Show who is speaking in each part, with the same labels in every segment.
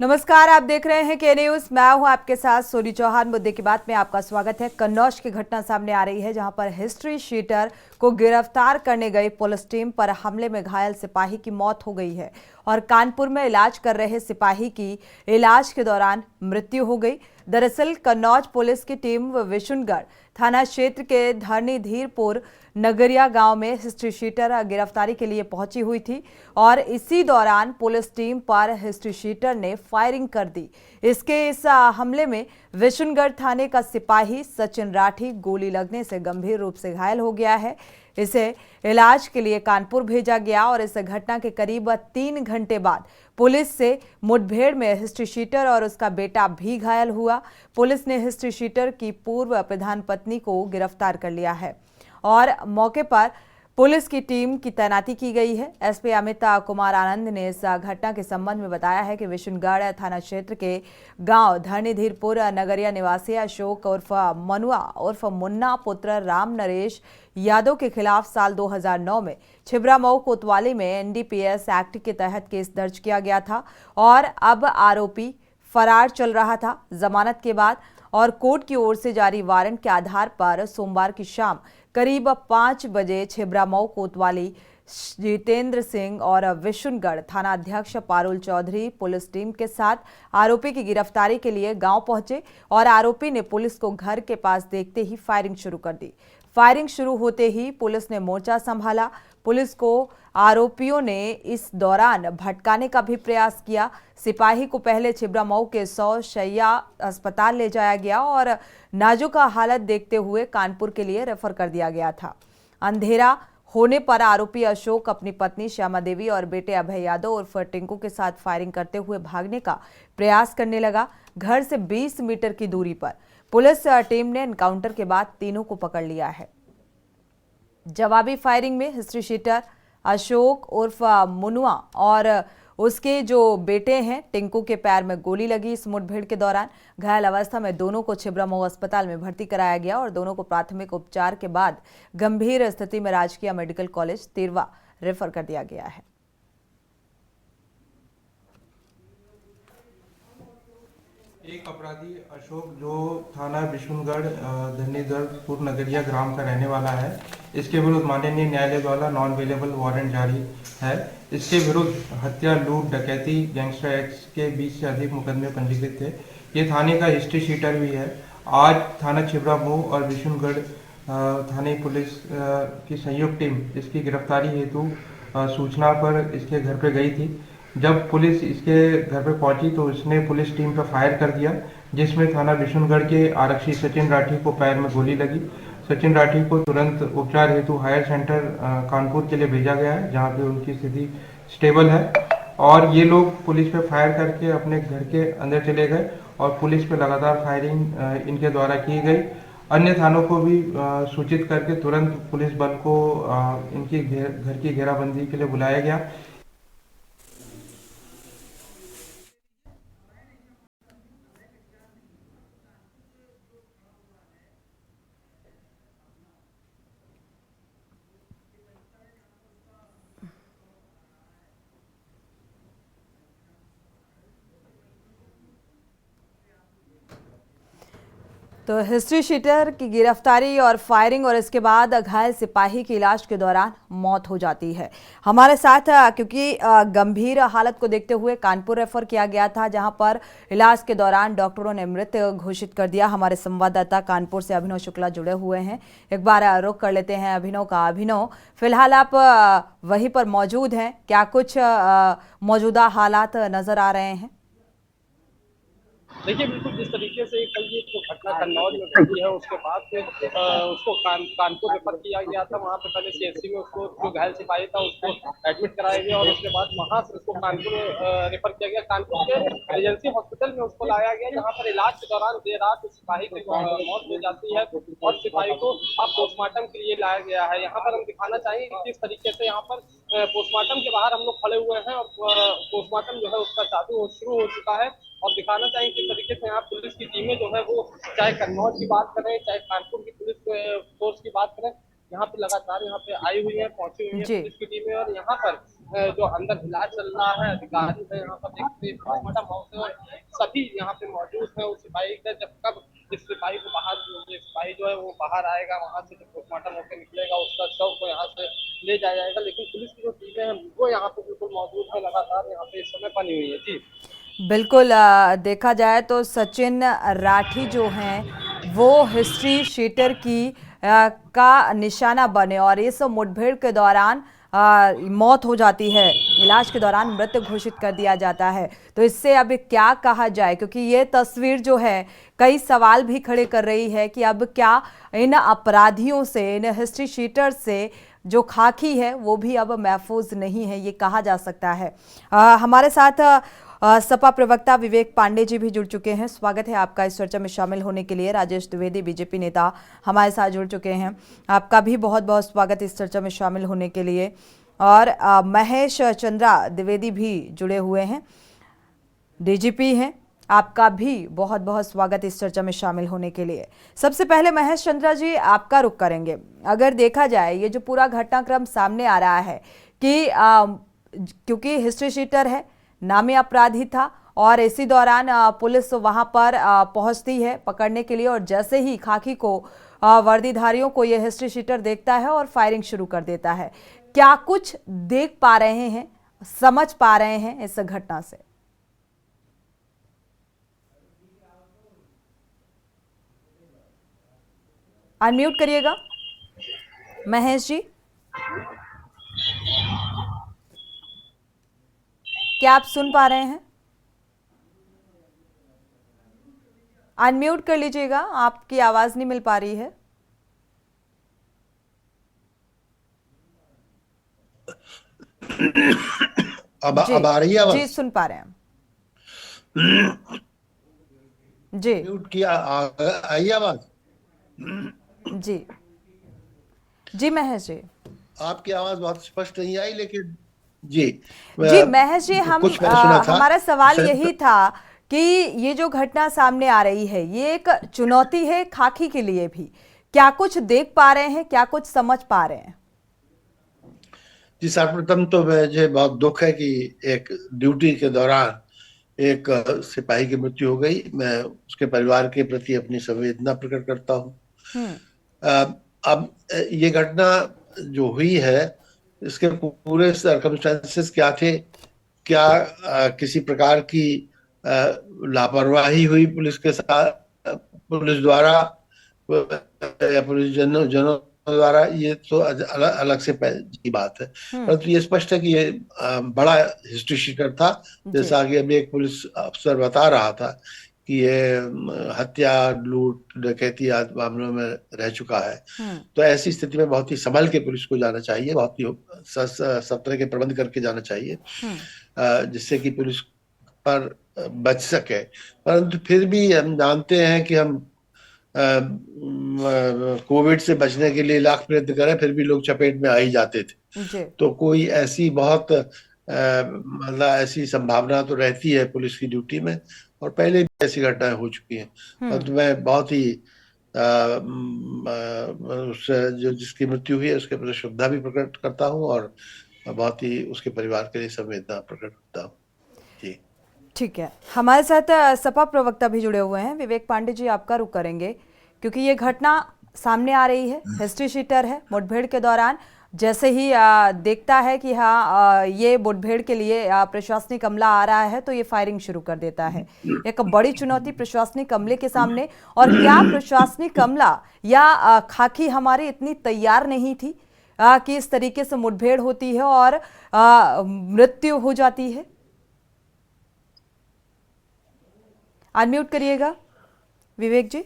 Speaker 1: नमस्कार, आप देख रहे हैं के न्यूज। मैं हूं आपके साथ सोनी चौहान। मुद्दे की बात में आपका स्वागत है। कन्नौज की घटना सामने आ रही है, जहां पर हिस्ट्री शीटर को गिरफ्तार करने गई पुलिस टीम पर हमले में घायल सिपाही की मौत हो गई है और कानपुर में इलाज कर रहे सिपाही की इलाज के दौरान मृत्यु हो गई। दरअसल कन्नौज पुलिस की टीम विशुनगढ़ थाना क्षेत्र के धरणीधीरपुर नगरिया गांव में हिस्ट्री शीटर गिरफ्तारी के लिए पहुंची हुई थी और इसी दौरान पुलिस टीम पर हिस्ट्री शीटर ने फायरिंग कर दी। इस हमले में विशुनगढ़ थाने का सिपाही सचिन राठी गोली लगने से गंभीर रूप से घायल हो गया है। इसे इलाज के लिए कानपुर भेजा गया और इस घटना के करीब 3 घंटे बाद पुलिस से मुठभेड़ में हिस्ट्री शीटर और उसका बेटा भी घायल हुआ। पुलिस ने हिस्ट्री शीटर की पूर्व प्रधान पत्नी को गिरफ्तार कर लिया है और मौके पर पुलिस की टीम की तैनाती की गई है। एसपी अमित कुमार आनंद ने इस घटना के संबंध में बताया है कि विशुनगढ़ थाना क्षेत्र के गांव धरणीधीरपुर नगरिया निवासी अशोक उर्फ मनुआ उर्फ मुन्ना पुत्र राम नरेश यादव के खिलाफ साल 2009 में छिबरामऊ कोतवाली में एनडीपीएस एक्ट के तहत केस दर्ज किया गया था और अब आरोपी फरार चल रहा था। जमानत के बाद और कोर्ट की ओर से जारी वारंट के आधार पर सोमवार की शाम करीब 5 बजे छिबरामऊ कोतवाली जितेंद्र सिंह और विशुनगढ़ थाना अध्यक्ष पारुल चौधरी पुलिस टीम के साथ आरोपी की गिरफ्तारी के लिए गांव पहुंचे और आरोपी ने पुलिस को घर के पास देखते ही फायरिंग शुरू कर दी। फायरिंग शुरू होते ही पुलिस ने मोर्चा संभाला। पुलिस को आरोपियों ने इस दौरान भटकाने का भी प्रयास किया। सिपाही को पहले छिबरामऊ के 100 शैय्या अस्पताल ले जाया गया और नाजुक हालत देखते हुए कानपुर के लिए रेफर कर दिया गया था। अंधेरा होने पर आरोपी अशोक अपनी पत्नी श्यामा देवी और बेटे अभय यादव उर्फ टिंकू के साथ फायरिंग करते हुए भागने का प्रयास करने लगा। घर से 20 मीटर की दूरी पर पुलिस टीम ने एनकाउंटर के बाद तीनों को पकड़ लिया है। जवाबी फायरिंग में हिस्ट्री शीटर अशोक उर्फ मुनुआ और उसके जो बेटे हैं टिंकू के पैर में गोली लगी। इस मुठभेड़ के दौरान घायल अवस्था में दोनों को छिबरामऊ अस्पताल में भर्ती कराया गया और दोनों को प्राथमिक उपचार के बाद गंभीर स्थिति में राजकीय मेडिकल कॉलेज तिरवा रेफर कर दिया गया है।
Speaker 2: एक अपराधी अशोक जो थाना विशुनगढ़ धरणीधरपुर नगरिया ग्राम का रहने वाला है, इसके विरुद्ध माननीय न्यायालय द्वारा नॉन अवेलेबल वारंट जारी है। इसके विरुद्ध हत्या, लूट, डकैती, गैंगस्टर एक्ट के 20 से अधिक मुकदमे पंजीकृत थे। ये थाने का हिस्ट्री शीटर भी है। आज थाना छिबरामऊ और विशुनगढ़ थाने पुलिस की संयुक्त टीम इसकी गिरफ्तारी हेतु सूचना पर इसके घर पर गई थी। जब पुलिस इसके घर पे पहुंची तो उसने पुलिस टीम पर फायर कर दिया, जिसमें थाना विशुनगढ़ के आरक्षी सचिन राठी को पैर में गोली लगी। सचिन राठी को तुरंत उपचार हेतु हायर सेंटर कानपुर के लिए भेजा गया है, जहां पे उनकी स्थिति स्टेबल है। और ये लोग पुलिस पे फायर करके अपने घर के अंदर चले गए और पुलिस पे लगातार फायरिंग इनके द्वारा की गई। अन्य थानों को भी सूचित करके तुरंत पुलिस बल को इनकी घर की घेराबंदी के लिए बुलाया गया।
Speaker 1: तो हिस्ट्री शीटर की गिरफ्तारी और फायरिंग और इसके बाद घायल सिपाही की इलाज के दौरान मौत हो जाती है। हमारे साथ क्योंकि गंभीर हालत को देखते हुए कानपुर रेफर किया गया था, जहां पर इलाज के दौरान डॉक्टरों ने मृत घोषित कर दिया। हमारे संवाददाता कानपुर से अभिनव शुक्ला जुड़े हुए हैं। एक बार रुख कर लेते हैं अभिनव का। अभिनव, फिलहाल आप वहीं पर मौजूद हैं, क्या कुछ मौजूदा हालात नजर आ रहे हैं?
Speaker 3: देखिए, बिल्कुल जिस तरीके से कल ये जो घटना कन्नौज में घटी है, उसके बाद फिर उसको कानपुर रेफर किया गया था। वहाँ पे पहले सीएचसी में उसको जो घायल सिपाही था उसको एडमिट कराया गया और उसके बाद वहाँ से उसको कानपुर रेफर किया गया। कानपुर के रीजेंसी हॉस्पिटल में उसको लाया गया, जहाँ पर इलाज के दौरान देर रात सिपाही की मौत हो जाती है और सिपाही को अब पोस्टमार्टम के लिए लाया गया है। यहाँ पर हम दिखाना चाहेंगे किस तरीके से यहाँ पर पोस्टमार्टम के बाहर हम लोग खड़े हुए हैं और पोस्टमार्टम जो है उसका शुरू हो चुका है और दिखाना चाहेंगे किस तरीके से यहाँ पुलिस की टीमें जो है वो चाहे कन्नौज की बात करें, चाहे कानपुर की पुलिस फोर्स की बात करें, यहाँ पे लगातार यहाँ पे आई हुई है, पहुंची हुई है पुलिस की टीमें और यहाँ पर जो अंदर इलाज चल रहा है, अधिकारी है यहाँ पर देखते मैडम और सभी यहाँ पे मौजूद है। उस सिपाही का जब कब इस सिपाही को बाहर, ये सिपाही जो है वो बाहर आएगा, वहाँ से जब पोस्टमार्टम होकर निकलेगा उसका शव को यहाँ से ले जाया जाएगा। लेकिन पुलिस की जो टीमें हैं वो यहाँ पे बिल्कुल मौजूद है, लगातार यहाँ पे इस समय बनी हुई है। जी
Speaker 1: बिल्कुल, देखा जाए तो सचिन राठी जो हैं वो हिस्ट्री शीटर की का निशाना बने और इस मुठभेड़ के दौरान मौत हो जाती है, इलाज के दौरान मृत घोषित कर दिया जाता है। तो इससे अब क्या कहा जाए, क्योंकि ये तस्वीर जो है कई सवाल भी खड़े कर रही है कि अब क्या इन अपराधियों से, इन हिस्ट्री शीटर से जो खाकी है वो भी अब महफूज नहीं है, ये कहा जा सकता है। हमारे साथ सपा प्रवक्ता विवेक पांडे जी भी जुड़ चुके हैं। स्वागत है आपका इस चर्चा में शामिल होने के लिए। राजेश द्विवेदी बीजेपी नेता हमारे साथ जुड़ चुके हैं, आपका भी बहुत बहुत स्वागत इस चर्चा में शामिल होने के लिए। और महेश चंद्रा द्विवेदी भी जुड़े हुए हैं, डीजीपी हैं, आपका भी बहुत बहुत स्वागत इस चर्चा में शामिल होने के लिए। सबसे पहले महेश चंद्रा जी आपका रुख करेंगे। अगर देखा जाए ये जो पूरा घटनाक्रम सामने आ रहा है कि क्योंकि हिस्ट्री शीटर है, नामी अपराधी था और इसी दौरान पुलिस वहां पर पहुंचती है पकड़ने के लिए और जैसे ही खाकी को वर्दीधारियों को ये हिस्ट्री शीटर देखता है और फायरिंग शुरू कर देता है। क्या कुछ देख पा रहे हैं, समझ पा रहे हैं इस घटना से? अनम्यूट करिएगा महेश जी, क्या आप सुन पा रहे हैं? अनम्यूट कर लीजिएगा, आपकी आवाज नहीं मिल पा रही है।
Speaker 4: अब आ रही है आवाज?
Speaker 1: जी सुन पा रहे हैं जी।
Speaker 4: म्यूट किया, आई आवाज?
Speaker 1: जी जी महेश जी,
Speaker 4: आपकी आवाज बहुत स्पष्ट नहीं आई, लेकिन जी
Speaker 1: जी महेश जी, हम
Speaker 4: कुछ मैंने सुना था।
Speaker 1: हमारा सवाल यही था कि ये जो घटना सामने आ रही है ये एक चुनौती है खाकी के लिए भी। क्या कुछ देख पा रहे हैं, क्या कुछ समझ पा रहे हैं?
Speaker 4: जी सर्वप्रथम तो मुझे बहुत दुख है कि एक ड्यूटी के दौरान एक सिपाही की मृत्यु हो गई। मैं उसके परिवार के प्रति अपनी संवेदना प्रकट करता हूँ। अब ये घटना जो हुई है इसके पूरे सर्कमस्टेंसेस क्या थे, क्या किसी प्रकार की लापरवाही हुई पुलिस के साथ, पुलिस द्वारा या पुलिस जनों द्वारा, ये तो अलग से की बात है। परंतु ये स्पष्ट है कि ये बड़ा हिस्ट्री शीटर था, जैसा कि अभी एक पुलिस अफसर बता रहा था कि ये हत्या, लूट, डकैती आदि मामलों में रह चुका है। तो ऐसी स्थिति में बहुत ही संभल के पुलिस को जाना चाहिए, बहुत ही सब तरह के प्रबंध करके जाना चाहिए जिससे कि पुलिस पर बच सके। परंतु फिर भी हम जानते हैं कि हम कोविड से बचने के लिए लाख प्रयत्न करें फिर भी लोग चपेट में आ ही जाते थे। तो कोई ऐसी बहुत मतलब ऐसी संभावना तो रहती है पुलिस की ड्यूटी में, और पहले भी ऐसी घटनाएं हो चुकी हैं। तो मैं बहुत ही जो जिसकी मृत्यु हुई है उसके प्रति श्रद्धा भी प्रकट करता हूँ और बहुत ही उसके परिवार के लिए संवेदना प्रकट करता हूँ। जी
Speaker 1: ठीक है, हमारे साथ सपा प्रवक्ता भी जुड़े हुए हैं। विवेक पांडे जी आपका रुख करेंगे, क्योंकि ये घटना सामने आ रही है, हिस्ट्री शीटर है, मुठभेड़ के दौरान जैसे ही देखता है कि हाँ ये मुठभेड़ के लिए प्रशासनिक अमला आ रहा है तो ये फायरिंग शुरू कर देता है। एक बड़ी चुनौती प्रशासनिक अमले के सामने। और क्या प्रशासनिक अमला या खाकी हमारी इतनी तैयार नहीं थी कि इस तरीके से मुठभेड़ होती है और मृत्यु हो जाती है? अनम्यूट करिएगा विवेक जी।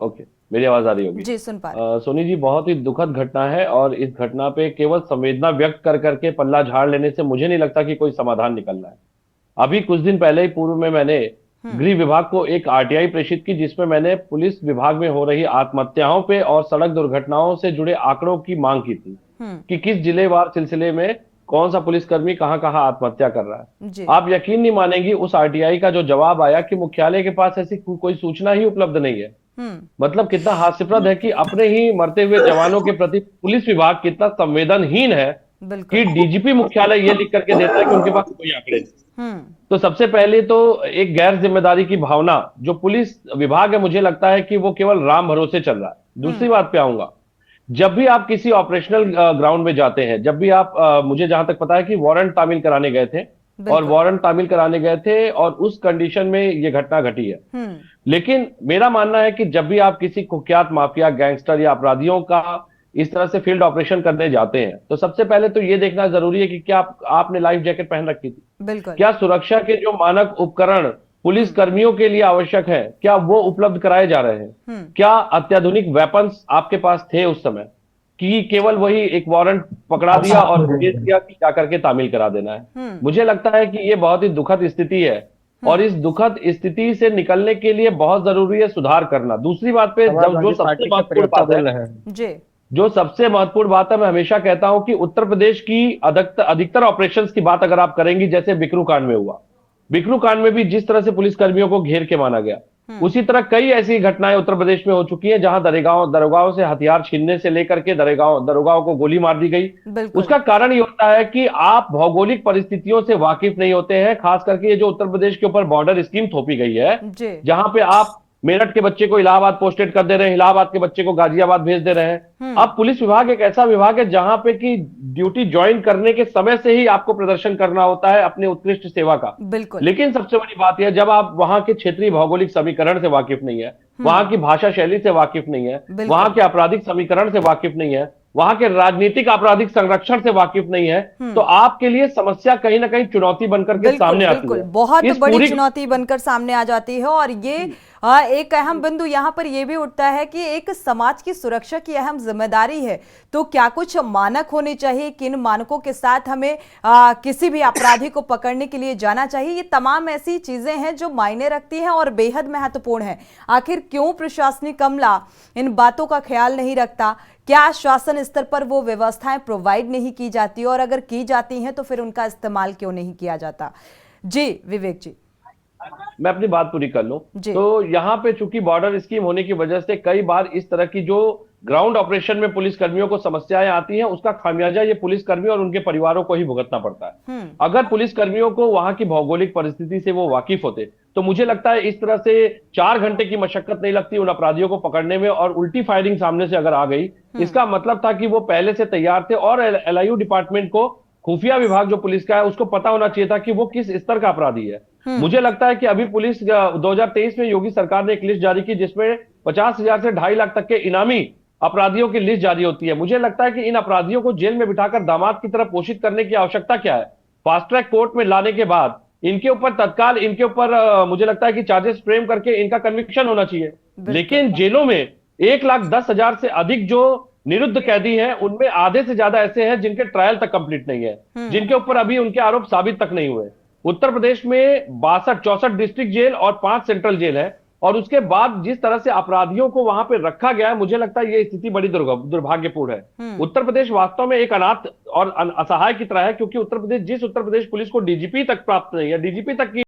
Speaker 5: ओके, मेरी आवाज आ रही होगी?
Speaker 1: जी सुन पा रहे।
Speaker 5: सोनी जी, बहुत ही दुखद घटना है और इस घटना पे केवल संवेदना व्यक्त कर करके पल्ला झाड़ लेने से मुझे नहीं लगता कि कोई समाधान निकल रहा है। अभी कुछ दिन पहले ही पूर्व में मैंने गृह विभाग को एक आरटीआई प्रेषित की, जिसमें मैंने पुलिस विभाग में हो रही आत्महत्याओं पे और सड़क दुर्घटनाओं से जुड़े आंकड़ों की मांग की थी कि किस जिलेवार सिलसिले में कौन सा पुलिसकर्मी कहां कहां आत्महत्या कर रहा है। आप यकीन नहीं मानेंगी, उस आरटीआई का जो जवाब आया कि मुख्यालय के पास ऐसी कोई सूचना ही उपलब्ध नहीं है। मतलब कितना हास्यप्रद है कि अपने ही मरते हुए जवानों के प्रति पुलिस विभाग कितना संवेदनहीन है कि
Speaker 1: बिल्कुल।
Speaker 5: डीजीपी मुख्यालय ये लिख करके देता है कि उनके पास कोई आंकड़े नहीं। तो सबसे पहले तो एक गैर जिम्मेदारी की भावना जो पुलिस विभाग है, मुझे लगता है कि वो केवल राम भरोसे चल रहा है। दूसरी बात पे आऊंगा, जब भी आप किसी ऑपरेशनल ग्राउंड में जाते हैं, जब भी आप मुझे जहां तक पता है कि वारंट तामील कराने गए थे, और
Speaker 1: बिल्कुल।
Speaker 5: वारंट तामील कराने गए थे और उस कंडीशन में ये घटना घटी है। लेकिन मेरा मानना है कि जब भी आप किसी कुख्यात माफिया, गैंगस्टर या अपराधियों का इस तरह से फील्ड ऑपरेशन करने जाते हैं, तो सबसे पहले तो ये देखना जरूरी है कि क्या आपने लाइफ जैकेट पहन रखी थी,
Speaker 1: बिल्कुल।
Speaker 5: क्या सुरक्षा के जो मानक उपकरण पुलिस कर्मियों के लिए आवश्यक है, क्या वो उपलब्ध कराए जा रहे हैं, क्या अत्याधुनिक वेपन्स आपके पास थे उस समय, कि केवल वही एक वारंट पकड़ा दिया और भेज दिया कि क्या करके तामील करा देना है। मुझे लगता है कि ये बहुत ही दुखद स्थिति है, और इस दुखद स्थिति से निकलने के लिए बहुत जरूरी है सुधार करना। दूसरी बात पे जो सबसे महत्वपूर्ण बात है,
Speaker 1: जी,
Speaker 5: जो सबसे महत्वपूर्ण बात है, मैं हमेशा कहता हूं कि उत्तर प्रदेश की अधिकतर ऑपरेशंस की बात अगर आप करेंगी, जैसे बिकरू कांड में हुआ, बिकरू कांड में भी जिस तरह से पुलिस कर्मियों को घेर के माना गया, उसी तरह कई ऐसी घटनाएं उत्तर प्रदेश में हो चुकी हैं जहां दरोगाओं से हथियार छीनने से लेकर के दरोगाओं को गोली मार दी गई। उसका कारण ये होता है कि आप भौगोलिक परिस्थितियों से वाकिफ नहीं होते हैं। खास करके ये जो उत्तर प्रदेश के ऊपर बॉर्डर स्कीम थोपी गई है, जहां पे आप मेरठ के बच्चे को इलाहाबाद पोस्टेड कर दे रहे हैं, इलाहाबाद के बच्चे को गाजियाबाद भेज दे रहे हैं। अब पुलिस विभाग एक ऐसा विभाग है जहां पे कि ड्यूटी ज्वाइन करने के समय से ही आपको प्रदर्शन करना होता है अपने उत्कृष्ट सेवा का।
Speaker 1: बिल्कुल।
Speaker 5: लेकिन सबसे बड़ी बात यह, जब आप वहां के क्षेत्रीय भौगोलिक समीकरण से वाकिफ नहीं है, वहां की भाषा शैली से वाकिफ नहीं है, वहां के आपराधिक समीकरण से वाकिफ नहीं है, वहां के राजनीतिक आपराधिक संरक्षण से वाकिफ नहीं है, तो आपके लिए समस्या कहीं ना कहीं चुनौती बनकर के सामने आती है।
Speaker 1: बहुत बड़ी चुनौती बनकर सामने आ जाती है। और ये एक अहम बिंदु यहाँ पर यह भी उठता है कि एक समाज की सुरक्षा की अहम जिम्मेदारी है, तो क्या कुछ मानक होने चाहिए, किन मानकों के साथ हमें किसी भी अपराधी को पकड़ने के लिए जाना चाहिए। ये तमाम ऐसी चीजें हैं जो मायने रखती हैं और बेहद महत्वपूर्ण है। आखिर क्यों प्रशासनिक अमला इन बातों का ख्याल नहीं रखता? क्या शासन स्तर पर वो व्यवस्थाएं प्रोवाइड नहीं की जाती, और अगर की जाती हैं तो फिर उनका इस्तेमाल क्यों नहीं किया जाता? जी विवेक जी,
Speaker 5: मैं अपनी बात पूरी कर लूं। तो यहाँ पे चूंकि बॉर्डर स्कीम होने की वजह से कई बार इस तरह की जो ग्राउंड ऑपरेशन में पुलिस कर्मियों को समस्याएं आती हैं, उसका खामियाजा ये पुलिस कर्मी और उनके परिवारों को ही भुगतना पड़ता है। अगर पुलिस कर्मियों को वहां की भौगोलिक परिस्थिति से वो वाकिफ होते, तो मुझे लगता है इस तरह से 4 घंटे की मशक्कत नहीं लगती उन अपराधियों को पकड़ने में। और उल्टी फायरिंग सामने से अगर आ गई, इसका मतलब था कि वो पहले से तैयार थे, और एलआईयू डिपार्टमेंट को, खुफिया विभाग जो पुलिस का है, उसको पता होना चाहिए था कि वो किस स्तर का अपराधी है। मुझे लगता है कि अभी पुलिस 2023 में योगी सरकार ने एक लिस्ट जारी की जिसमें 50,000 से 2.5 लाख तक के इनामी अपराधियों की लिस्ट जारी होती है। मुझे लगता है कि इन अपराधियों को जेल में बिठाकर दामाद की तरह पोषित करने की आवश्यकता क्या है? फास्ट ट्रैक कोर्ट में लाने के बाद इनके ऊपर तत्काल, इनके ऊपर मुझे लगता है कि चार्जेस फ्रेम करके इनका कन्विक्शन होना चाहिए। लेकिन जेलों में 1,10,000 से अधिक जो निरुद्ध कैदी हैं, उनमें आधे से ज्यादा ऐसे हैं जिनके ट्रायल तक कंप्लीट नहीं है, जिनके ऊपर अभी उनके आरोप साबित तक नहीं हुए। उत्तर प्रदेश में 64 डिस्ट्रिक्ट जेल और 5 सेंट्रल जेल है, और उसके बाद जिस तरह से अपराधियों को वहां पे रखा गया है, मुझे लगता है ये स्थिति बड़ी दुर्भाग्यपूर्ण है। उत्तर प्रदेश वास्तव में एक अनाथ और असहाय की तरह है, क्योंकि जिस उत्तर प्रदेश पुलिस को डीजीपी तक प्राप्त नहीं है, डीजीपी तक की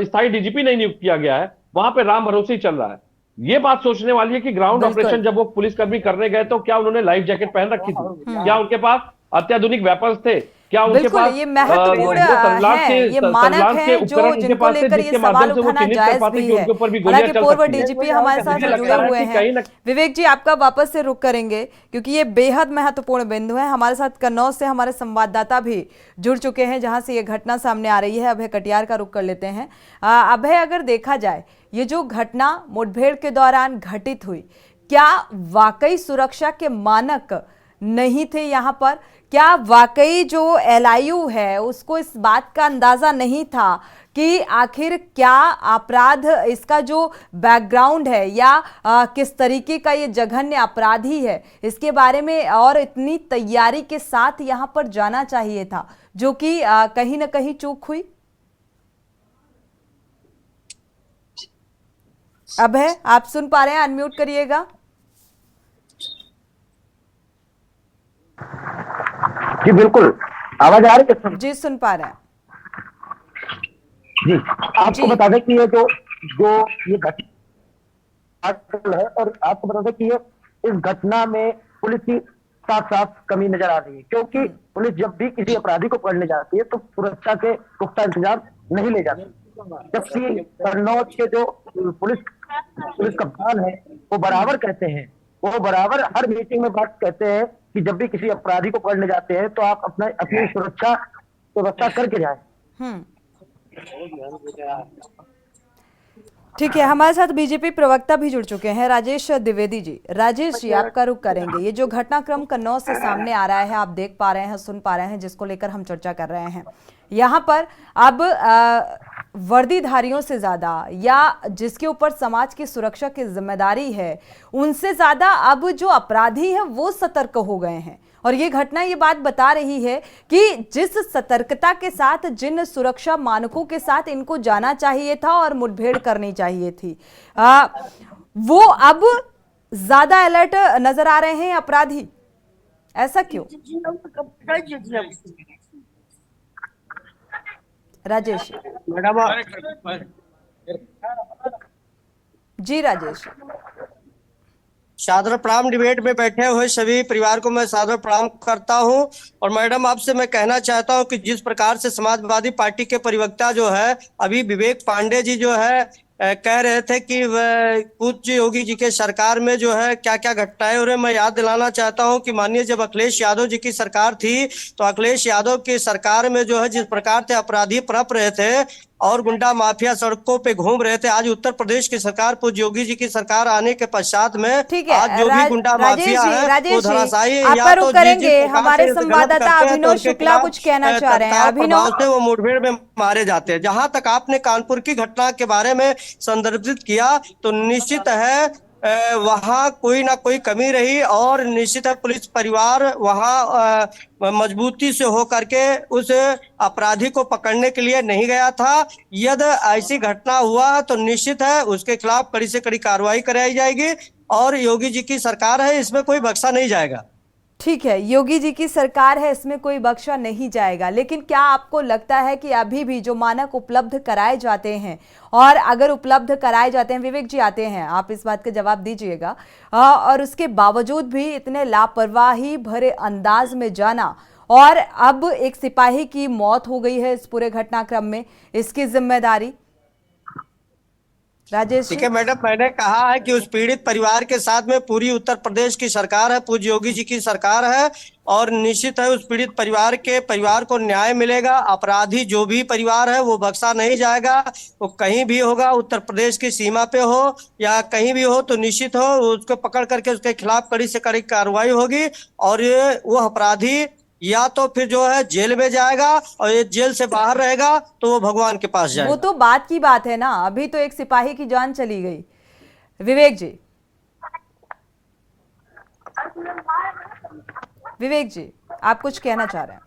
Speaker 5: स्थायी डीजीपी नहीं नियुक्त किया गया है, वहां पे राम भरोसे ही चल रहा है। ये बात सोचने वाली है कि ग्राउंड ऑपरेशन जब वो पुलिसकर्मी करने गए तो क्या उन्होंने लाइफ जैकेट पहन रखी थी? क्या उनके पास अत्याधुनिक वेपन्स थे? क्या उनके पास
Speaker 1: ये महत्वपूर्ण है, ये मानक है जो जिनको लेकर ये सवाल उठाना जायज भी है। हालांकि पूर्व डीजीपी हमारे साथ जुड़े हुए हैं। विवेक जी, आपका वापस से रुक करेंगे क्योंकि ये बेहद महत्वपूर्ण बिंदु है। हमारे साथ कन्नौज से हमारे संवाददाता भी जुड़ चुके हैं जहां से ये घटना सामने आ रही है। अभय कटियार का रुख कर लेते हैं। अभय, अगर देखा जाए ये जो घटना मुठभेड़ के दौरान घटित हुई, क्या वाकई सुरक्षा के मानक नहीं थे यहाँ पर? क्या वाकई जो एलआईयू है उसको इस बात का अंदाजा नहीं था कि आखिर क्या अपराध, इसका जो बैकग्राउंड है या किस तरीके का ये जघन्य अपराधी है, इसके बारे में और इतनी तैयारी के साथ यहाँ पर जाना चाहिए था, जो कि कहीं ना कहीं चूक हुई? अभय, आप सुन पा रहे हैं? अनम्यूट करिएगा।
Speaker 6: जी बिल्कुल, आवाज आ रही है?
Speaker 1: जी सुन पा रहे हैं
Speaker 6: जी। आपको बता दें कि ये जो ये घटना बादल है। और आपको बता दें कि ये इस घटना में पुलिस की साफ साफ कमी नजर आ रही है, क्योंकि पुलिस जब भी किसी अपराधी को पकड़ने जाती है तो सुरक्षा के पुख्ता इंतजाम नहीं ले जाती, जबकि कन्नौज के जो पुलिस कप्तान है वो बराबर कहते हैं, वो बराबर हर मीटिंग में बात कहते हैं कि जब भी किसी अपराधी को पकड़ने जाते हैं तो आप अपनी सुरक्षा व्यवस्था करके जाएं।
Speaker 1: ठीक है, हमारे साथ बीजेपी प्रवक्ता भी जुड़ चुके हैं, राजेश द्विवेदी जी। राजेश जी, आपका रुख करेंगे। ये जो घटनाक्रम कन्नौज से सामने आ रहा है, आप देख पा रहे हैं, सुन पा रहे हैं, जिसको लेकर हम चर्चा कर रहे हैं, यहाँ पर अब वर्दीधारियों से ज्यादा या जिसके ऊपर समाज की सुरक्षा की जिम्मेदारी है, उनसे ज्यादा अब जो अपराधी हैं वो सतर्क हो गए हैं। और ये घटना ये बात बता रही है कि जिस सतर्कता के साथ, जिन सुरक्षा मानकों के साथ इनको जाना चाहिए था और मुठभेड़ करनी चाहिए थी, वो अब ज्यादा अलर्ट नजर आ रहे हैं अपराधी। ऐसा क्यों? राजेश जी। राजेश,
Speaker 7: सादर प्रणाम। डिबेट में बैठे हुए सभी परिवार को मैं सादर प्रणाम करता हूं। और मैडम, आपसे मैं कहना चाहता हूं कि जिस प्रकार से समाजवादी पार्टी के प्रवक्ता जो है अभी विवेक पांडे जी जो है कह रहे थे कि पूज्य योगी जी के सरकार में जो है क्या क्या घटनाएं हो रही, मैं याद दिलाना चाहता हूं कि माननीय जब अखिलेश यादव जी की सरकार थी तो अखिलेश यादव की सरकार में जो है जिस प्रकार से अपराधी पनप रहे थे और गुंडा माफिया सड़कों पे घूम रहे थे, आज उत्तर प्रदेश की सरकार पूज्य योगी जी की सरकार आने के पश्चात में आज जो भी गुंडा माफिया है वो धराशायी या तो
Speaker 1: करेंगे। हमारे संवाददाता अभिनव शुक्ला कुछ कहना चाह रहे हैं। अभिनव
Speaker 7: से वो मुठभेड़ में मारे जाते हैं। जहां तक आपने कानपुर की घटना के बारे में संदर्भित किया तो निश्चित है वहां कोई ना कोई कमी रही और निश्चित है पुलिस परिवार वहां मजबूती से होकर के उस अपराधी को पकड़ने के लिए नहीं गया था। यदि ऐसी घटना हुआ तो निश्चित है उसके खिलाफ कड़ी से कड़ी कार्रवाई कराई जाएगी और योगी जी की सरकार है, इसमें कोई बख्शा नहीं जाएगा।
Speaker 1: ठीक है, योगी जी की सरकार है, इसमें कोई बख्शा नहीं जाएगा। लेकिन क्या आपको लगता है कि अभी भी जो मानक उपलब्ध कराए जाते हैं, और अगर उपलब्ध कराए जाते हैं, विवेक जी आते हैं, आप इस बात का जवाब दीजिएगा, और उसके बावजूद भी इतने लापरवाही भरे अंदाज में जाना और अब एक सिपाही की मौत हो गई है इस पूरे घटनाक्रम में, इसकी जिम्मेदारी? राजेश,
Speaker 7: ठीक है मैडम, मैंने कहा है कि उस पीड़ित परिवार के साथ में पूरी उत्तर प्रदेश की सरकार है, पूज्य योगी जी की सरकार है और निश्चित है उस पीड़ित परिवार को न्याय मिलेगा। अपराधी जो भी परिवार है वो बख्शा नहीं जाएगा। वो कहीं भी होगा, उत्तर प्रदेश की सीमा पे हो या कहीं भी हो, तो निश्चित हो उसको पकड़ करके उसके खिलाफ कड़ी से कड़ी कार्रवाई होगी और वो अपराधी या तो फिर जो है जेल में जाएगा और ये जेल से बाहर रहेगा तो वो भगवान के पास जाएगा।
Speaker 1: वो तो बात की बात है ना, अभी तो एक सिपाही की जान चली गई। विवेक जी, आप कुछ कहना चाह रहे हैं?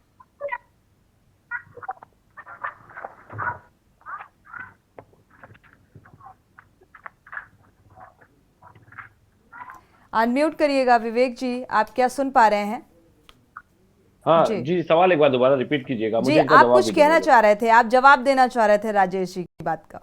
Speaker 1: अनम्यूट करिएगा विवेक जी, आप क्या सुन पा रहे हैं?
Speaker 5: हाँ जी, सवाल एक बार दोबारा रिपीट कीजिएगा।
Speaker 1: जी, आप कुछ कहना चाह रहे थे, आप जवाब देना चाह रहे थे राजेश जी की बात का।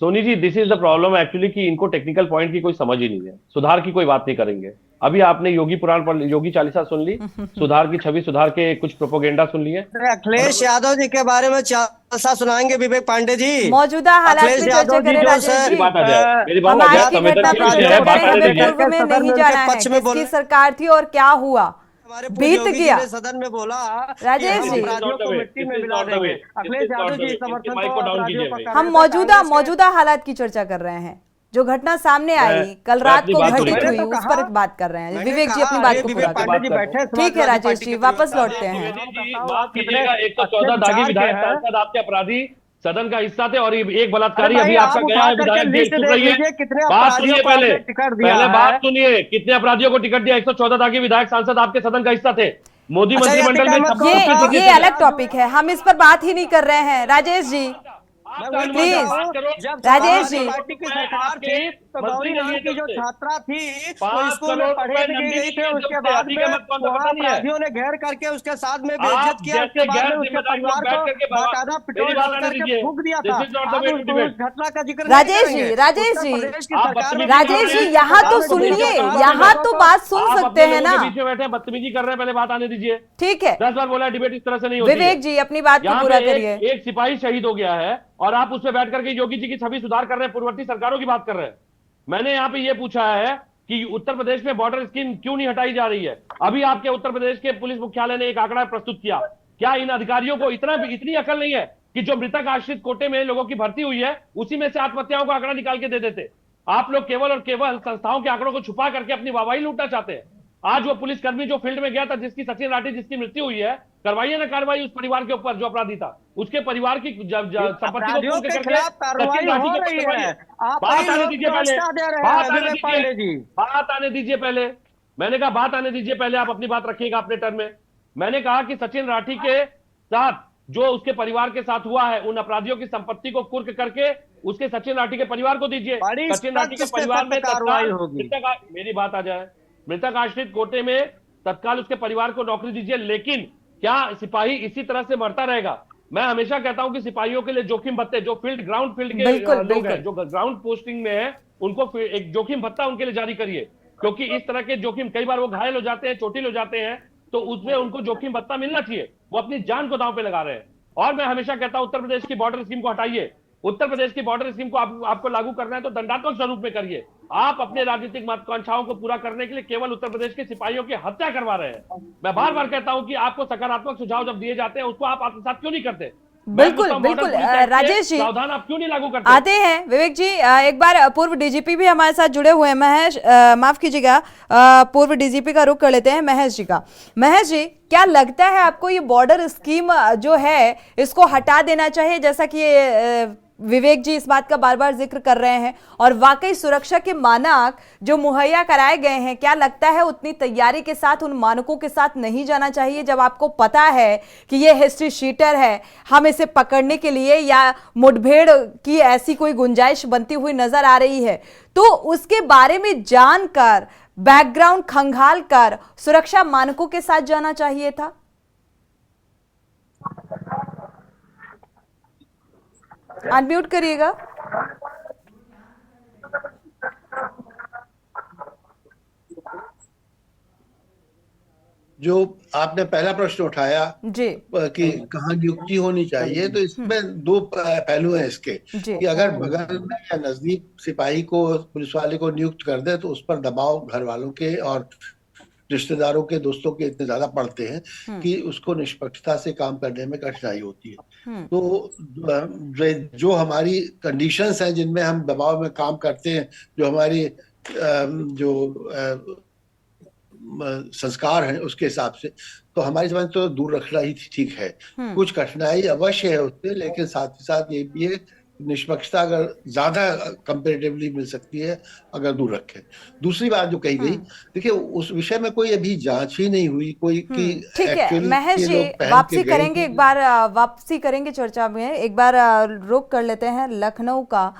Speaker 5: Soni ji, this is the problem actually कि इनको टेक्निकल पॉइंट की कोई समझ ही नहीं है। सुधार की कोई बात नहीं करेंगे। अभी आपने योगी पुराण पर योगी चालीसा सुन ली, सुधार की छवि, सुधार के कुछ प्रोपोगेंडा सुन लिए।
Speaker 7: अखिलेश यादव जी के बारे में चालीसा सुनाएंगे विवेक पांडे जी।
Speaker 1: मौजूदा हालात पे चर्चा करें राजेश जी।
Speaker 5: बात आ जाए, मेरी बात
Speaker 1: हम
Speaker 5: आ जाए,
Speaker 1: आज की घटना पर चर्चा करें, हमें पूर्व में नहीं जाना है किसकी सरकार थी और क्या हुआ, बीत गया।
Speaker 7: सदन में बोला
Speaker 1: राजेश जी,
Speaker 7: को मिट्टी में मिला देंगे। अखिलेश यादव जी समर्थन
Speaker 1: हम मौजूदा हालात की चर्चा कर रहे हैं। जो घटना सामने आई कल रात को घटित हुई उस पर बात कर रहे हैं। विवेक जी अपनी बात को पूरा करें। ठीक है राजेश जी, वापस लौटते हैं।
Speaker 5: 114 दागी विधायक सांसद आपके अपराधी सदन का हिस्सा थे और एक बलात्कारी अभी आपका गया है विधायक जेल। चुप रहिए, बात सुनिए, पहले बात सुनिए। कितने अपराधियों को टिकट दिया? 114 दागी विधायक सांसद आपके सदन का हिस्सा थे। मोदी मंत्रिमंडल में
Speaker 1: ये अलग टॉपिक है, हम इस पर बात ही नहीं कर रहे हैं। राजेश जी प्लीज, राजेश जी
Speaker 7: पार्टी की सरकार थी
Speaker 5: मंत्री
Speaker 7: गौरी
Speaker 5: नहीं
Speaker 7: नाम
Speaker 5: है
Speaker 7: की जो
Speaker 5: जब से।
Speaker 7: छात्रा थी वो
Speaker 5: 5
Speaker 7: स्कूल में
Speaker 5: करोड़
Speaker 7: पढ़े
Speaker 5: रुपए
Speaker 7: भी
Speaker 5: नकदी
Speaker 7: गई
Speaker 5: नहीं
Speaker 7: थे,
Speaker 5: है
Speaker 7: उसके
Speaker 5: जब से।
Speaker 7: बाद
Speaker 5: अभी
Speaker 7: में
Speaker 5: का मत कौन सा
Speaker 7: वहाँ
Speaker 5: पता नहीं है।
Speaker 7: अपराधियों ने घेर करके उसके साथ में
Speaker 5: आप
Speaker 7: बेइज्जत किया, उसके
Speaker 5: जैसे
Speaker 7: बाद
Speaker 5: गैर
Speaker 7: में उसके
Speaker 5: जिम्मेदार लोग
Speaker 7: परिवार
Speaker 5: बैठ
Speaker 7: को
Speaker 5: करके
Speaker 7: बाकायदा
Speaker 5: मेरी
Speaker 7: पेट्रोल
Speaker 5: बात
Speaker 7: डाल
Speaker 5: आने
Speaker 7: करके
Speaker 5: दीजिए।
Speaker 7: फूंक दिया
Speaker 5: दिस
Speaker 7: था।
Speaker 5: इज नॉट द
Speaker 7: आप
Speaker 5: वे टू
Speaker 7: उस
Speaker 5: डिबेट।
Speaker 7: घटना का जिक्र नहीं
Speaker 1: राजेश
Speaker 7: करेंगे।
Speaker 1: जी, राजेश
Speaker 7: उत्तर
Speaker 1: जी,
Speaker 7: प्रदेश की
Speaker 5: आप
Speaker 7: सरकार में
Speaker 5: बदतमीजी कर
Speaker 1: राजेश
Speaker 5: रहे
Speaker 1: जी,
Speaker 5: हैं।
Speaker 1: यहाँ तो
Speaker 5: आप अपने
Speaker 1: सुनिए,
Speaker 5: लोगों के
Speaker 1: यहाँ
Speaker 5: बीच
Speaker 1: तो
Speaker 5: में-
Speaker 1: बात सुन
Speaker 5: आप
Speaker 1: सकते
Speaker 5: अपने
Speaker 1: हैं
Speaker 5: लोगों
Speaker 1: ना।
Speaker 5: के बीच में बैठे बदतमीजी कर रहे हैं, पहले बात आने दीजिए।
Speaker 1: ठीक है
Speaker 5: 10 बार बोला डिबेट इस तरह से नहीं होती है।
Speaker 1: विवेक जी, अपनी बात को
Speaker 5: यहाँ
Speaker 1: पूरा
Speaker 5: पे
Speaker 1: करिए।
Speaker 5: एक सिपाही शहीद हो गया है और आप उस पर बैठ करके योगी जी की छवि सुधार कर रहे हैं, पूर्ववर्ती सरकारों की बात कर रहे हैं। मैंने यहाँ पे ये पूछा है कि उत्तर प्रदेश में बॉर्डर स्कीम क्यों नहीं हटाई जा रही है। अभी आपके उत्तर प्रदेश के पुलिस मुख्यालय ने एक आंकड़ा प्रस्तुत किया। क्या इन अधिकारियों को इतनी अकल नहीं है कि जो मृतक आश्रित कोटे में लोगों की भर्ती हुई है उसी में से आत्महत्याओं का आंकड़ा निकाल के दे देते। आप लोग केवल और केवल संस्थाओं के आंकड़ों को छुपा करके अपनी वाहवाही लूटना चाहते हैं। आज वो पुलिसकर्मी जो फील्ड में गया था, जिसकी सचिन राठी जिसकी मृत्यु हुई है, करवाइए ना कार्रवाई उस परिवार के ऊपर जो अपराधी था, उसके परिवार की संपत्ति को
Speaker 7: अपराधियों
Speaker 5: कुर्क
Speaker 7: के
Speaker 5: करके
Speaker 7: खिलाफ कार्रवाई
Speaker 5: सचिन राठी
Speaker 7: हो
Speaker 5: के ऊपर
Speaker 7: रही
Speaker 5: करवाइए।
Speaker 7: है। आप
Speaker 5: बात
Speaker 7: ही
Speaker 5: आने
Speaker 7: लोग
Speaker 5: दीजिए पहले,
Speaker 7: व्यवस्था दे रहे हैं
Speaker 5: बात आने
Speaker 7: विवेक पांडे जी।
Speaker 5: दीजिए, बात आने दीजिए पहले। मैंने कहा बात आने दीजिए पहले, आप अपनी बात रखिएगा अपने टर्न में। मैंने कहा कि सचिन राठी के साथ जो उसके परिवार के साथ हुआ है, उन अपराधियों की संपत्ति को कुर्क करके उसके सचिन राठी के परिवार को दीजिए।
Speaker 7: बड़ी
Speaker 5: सचिन राठी के
Speaker 7: सख्त से
Speaker 5: परिवार
Speaker 7: सख्त
Speaker 5: में
Speaker 7: कार्रवाई
Speaker 5: तत्काल
Speaker 7: होगी।
Speaker 5: मेरी बात आ जाए, मृतक आश्रित कोटे में तत्काल उसके परिवार को नौकरी दीजिए। लेकिन क्या सिपाही इसी तरह से मरता रहेगा? मैं हमेशा कहता हूं कि सिपाहियों के लिए जोखिम भत्ते, जो ग्राउंड फील्ड के
Speaker 1: बिल्कुल,
Speaker 5: लोग
Speaker 1: बिल्कुल।
Speaker 5: हैं, जो ग्राउंड पोस्टिंग में है, उनको एक जोखिम भत्ता उनके लिए जारी करिए। क्योंकि इस तरह के जोखिम, कई बार वो घायल हो जाते हैं, चोटिल हो जाते हैं, तो उसमें उनको जोखिम भत्ता मिलना चाहिए। वो अपनी जान को दांव पे लगा रहे हैं। और मैं हमेशा कहता हूं उत्तर प्रदेश की बॉर्डर स्कीम को हटाइए। उत्तर प्रदेश की बॉर्डर स्कीम को आपको लागू करना है तो दंडात्मक स्वरूप में करिए। आप अपने राजनीतिक महत्वाकांक्षाओं को पूरा करने के लिए केवल उत्तर प्रदेश के सिपाहियों की हत्या करवा रहे हैं। मैं बार बार कहता हूं कि आपको सकारात्मक सुझाव जब दिए जाते हैं उसको आप आत्मसात क्यों नहीं करते?
Speaker 1: बिल्कुल बिल्कुल राजेश जी,
Speaker 5: प्रावधान आप क्यों नहीं लागू करते?
Speaker 1: आते हैं विवेक जी। एक बार पूर्व डीजीपी भी हमारे साथ जुड़े हुए हैं, महेश, माफ कीजिएगा, पूर्व डीजीपी का रुख कर लेते हैं महेश जी का। महेश जी, क्या लगता है आपको ये बॉर्डर स्कीम जो है इसको हटा देना चाहिए, जैसा कि विवेक जी इस बात का बार बार जिक्र कर रहे हैं, और वाकई सुरक्षा के मानक जो मुहैया कराए गए हैं, क्या लगता है उतनी तैयारी के साथ उन मानकों के साथ नहीं जाना चाहिए? जब आपको पता है कि ये हिस्ट्री शीटर है, हम इसे पकड़ने के लिए या मुठभेड़ की ऐसी कोई गुंजाइश बनती हुई नजर आ रही है, तो उसके बारे में जानकर, बैकग्राउंड खंगाल कर सुरक्षा मानकों के साथ जाना चाहिए था? अनम्यूट करिएगा।
Speaker 4: जो आपने पहला प्रश्न उठाया
Speaker 1: जी
Speaker 4: कि कहाँ नियुक्ति होनी चाहिए, तो इसमें दो पहलू हैं इसके
Speaker 1: जी।
Speaker 4: कि अगर बगल में या नजदीक सिपाही को, पुलिस वाले को नियुक्त कर दे तो उस पर दबाव घर वालों के और रिश्तेदारों के, दोस्तों के इतने ज्यादा पड़ते हैं कि उसको निष्पक्षता से काम करने में कठिनाई होती है। तो जो हमारी कंडीशंस हैं जिनमें हम दबाव में काम करते हैं, जो हमारी जो संस्कार हैं उसके हिसाब से, तो हमारी समझ तो दूर रखना ही ठीक है। कुछ कठिनाई अवश्य है उससे, लेकिन साथ ही साथ ये भी है निष्पक्षता अगर ज्यादा कंपेरेटिवली मिल सकती है अगर दूर रखें। दूसरी बात जो कही गई, देखिए उस विषय में कोई अभी जांच ही नहीं हुई कोई कि
Speaker 1: ठीक है महेश जी, वापसी करेंगे, एक बार वापसी करेंगे चर्चा में। एक बार रुक कर लेते हैं लखनऊ का।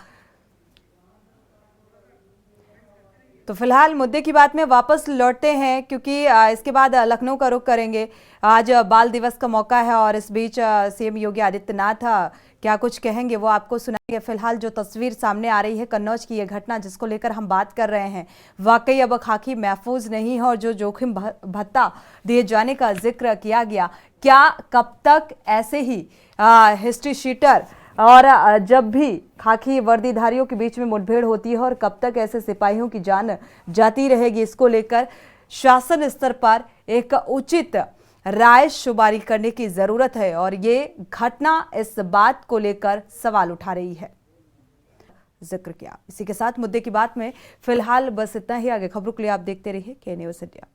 Speaker 1: तो फिलहाल मुद्दे की बात में वापस लौटते हैं, क्योंकि इसके बाद लखनऊ का रुख करेंगे। आज बाल दिवस का मौका है और इस बीच सीएम योगी आदित्यनाथ क्या कुछ कहेंगे वो आपको सुनाएंगे। फिलहाल जो तस्वीर सामने आ रही है कन्नौज की, ये घटना जिसको लेकर हम बात कर रहे हैं, वाकई अब खाकी महफूज नहीं है। और जो जोखिम भत्ता दिए जाने का जिक्र किया गया, क्या कब तक ऐसे ही हिस्ट्री शीटर और जब भी खाकी वर्दीधारियों के बीच में मुठभेड़ होती है और कब तक ऐसे सिपाहियों की जान जाती रहेगी, इसको लेकर शासन स्तर पर एक उचित राय शुमारी करने की जरूरत है। और ये घटना इस बात को लेकर सवाल उठा रही है, जिक्र किया। इसी के साथ मुद्दे की बात में फिलहाल बस इतना ही। आगे खबरों के लिए आप देखते रहिए के न्यूज़ इंडिया।